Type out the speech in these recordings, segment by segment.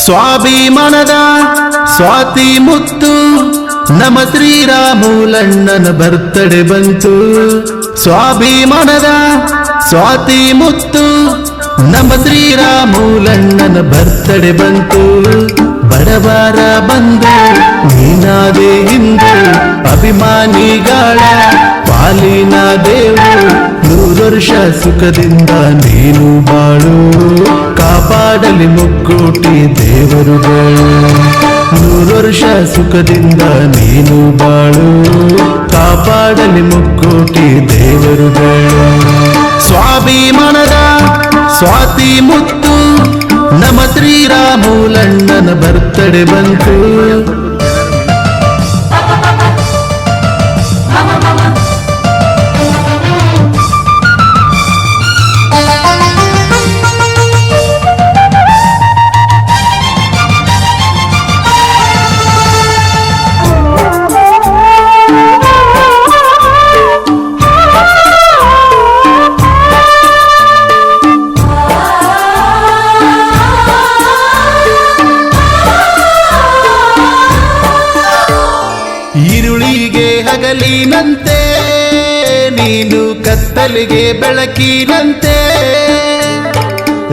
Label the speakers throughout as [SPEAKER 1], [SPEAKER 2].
[SPEAKER 1] ಸ್ವಾಭಿಮಾನದ ಸ್ವಾತಿ ಮುತ್ತು ನಮ್ಮ ಶ್ರೀರಾಮುಲಣ್ಣನ ಬರ್ತಡೆ ಬಂತು. ಸ್ವಾಭಿಮಾನದ ಸ್ವಾತಿ ಮುತ್ತು ನಮ್ಮ ಶ್ರೀರಾಮುಲಣ್ಣನ ಬರ್ತಡೆ ಬಂತು. ಬಡವರ ಬಂದು ನೀನಾದೆ ಇಂದು ಅಭಿಮಾನಿಗಳ ಪಾಲಿನ ದೇವು. 100 ವರ್ಷ ಸುಖದಿಂದ ನೀನು ಬಾಳು, ಕಾಪಾಡಲಿ ಮುಕ್ಕೋಟಿ ದೇವರುಗಳು. 100 ವರ್ಷ ಸುಖದಿಂದ ನೀನು ಬಾಳು, ಕಾಪಾಡಲಿ ಮುಕ್ಕೋಟಿ ದೇವರುಗಳು. ಸ್ವಾಭಿಮಾನದ ಸ್ವಾತಿ ಮುತ್ತು ನಮ್ಮ ಶ್ರೀರಾಮುಲಣ್ಣನ ಬರ್ತಡೆ ಬಂತು. ഇരുಳಿಗೆ ಹಗಲಿನಂತೆ ನೀನು ಕತ್ತಲಿಗೆ ಬೆಳಕಿನಂತೆ,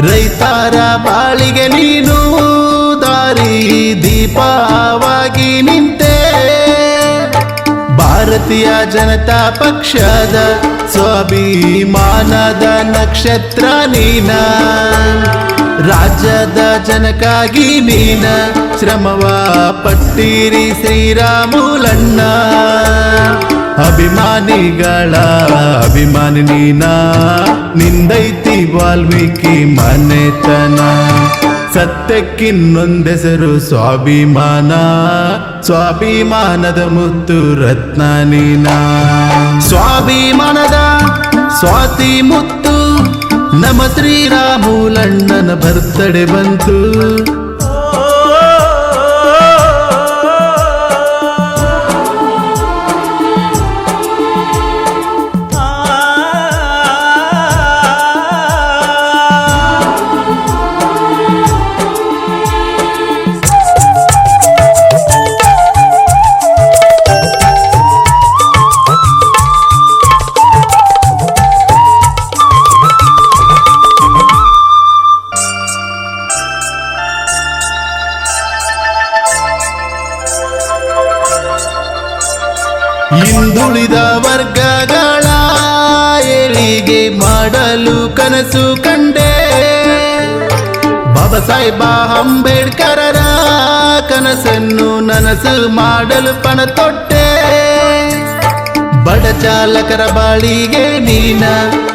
[SPEAKER 1] ರೈತರ ಬಾಳಿಗೆ ನೀನು ದಾರಿ ದೀಪವಾಗಿ ನಿಂತೆ. ಭಾರತೀಯ ಜನತಾ ಪಕ್ಷದ ಸ್ವಾಭಿಮಾನದ ನಕ್ಷತ್ರ ನೀನ, ರಾಜ್ಯದ ಜನಕ್ಕಾಗಿ ನೀನ ಶ್ರಮವ ಪಟ್ಟಿರಿ ಶ್ರೀರಾಮುಲಣ್ಣ. ಅಭಿಮಾನಿಗಳ ಅಭಿಮಾನಿ ನೀನ, ನಿಂದೈತಿ ವಾಲ್ಮೀಕಿ ಮನೆತನ. ಸತ್ಯಕ್ಕಿನ್ನೊಂದೆಸರು ಸ್ವಾಭಿಮಾನ, ಸ್ವಾಭಿಮಾನದ ಮುತ್ತು ರತ್ನ ನೀನ. ಸ್ವಾಭಿಮಾನದ ಸ್ವಾತಿ ಮುತ್ತು ನಮ್ಮ ಶ್ರೀರಾಮುಲಣ್ಣನ ಬರ್ತಡೆ ಬಂತು. ಹಿಂದುಳಿದ ವರ್ಗಗಳ ಏಳಿಗೆ ಮಾಡಲು ಕನಸು ಕಂಡೆ. ಬಾಬಾ ಸಾಹೇಬ ಅಂಬೇಡ್ಕರರ ಕನಸನ್ನು ನನಸು ಮಾಡಲು ಪಣ ತೊಟ್ಟೆ. ಬಡ ಚಾಲಕರ ಬಾಳಿಗೆ ನೀನ,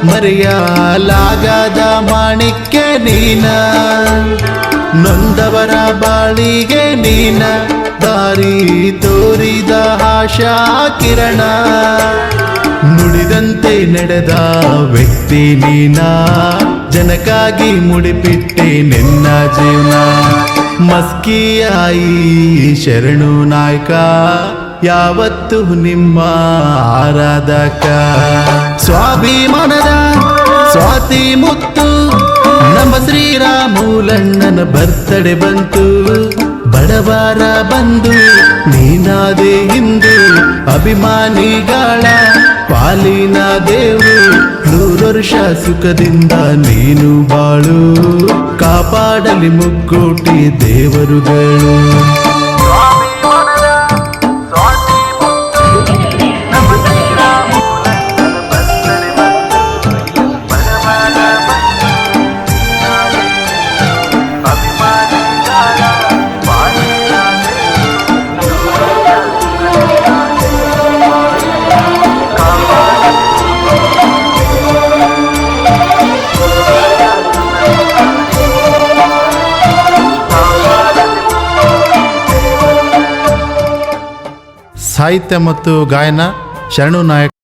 [SPEAKER 1] ಮರೆಯಲಾಗದ ಮಾಣಿಕ್ಯ ನೀನ. ನೊಂದವರ ಬಾಳಿಗೆ ನೀನ, ದಾರಿ ತೋರಿದ ಆಶಾ ಕಿರಣ. ನುಡಿದಂತೆ ನಡೆದ ವ್ಯಕ್ತಿ ನೀನ, ಜನಕ್ಕಾಗಿ ಮುಡಿಪಿಟ್ಟೆ ನಿನ್ನ ಜೀವನ. ಮಸ್ಕಿಯಾಯಿ ಶರಣು ನಾಯಕ, ಯಾವತ್ತು ನಿಮ್ಮ ಆರಾಧಕ. ಸ್ವಾಭಿಮಾನದ ಸ್ವಾತಿ ಮುತ್ತು ನಮ್ಮ ಶ್ರೀರಾಮುಲಣ್ಣನ ಬರ್ತಡೆ ಬಂತು. ಬಡವರ ಬಂದು ನೀನಾದೆ ಇಂದು ಅಭಿಮಾನಿಗಳ ಪಾಲಿನ ದೇವು. 100 ವರ್ಷ ಸುಖದಿಂದ ನೀನು ಬಾಳು, ಕಾಪಾಡಲಿ ಮುಕ್ಕೋಟಿ ದೇವರುಗಳು. ಸಾಹಿತ್ಯ ಮತ್ತು ಗಾಯನ ಶರಣು ನಾಯಕ್.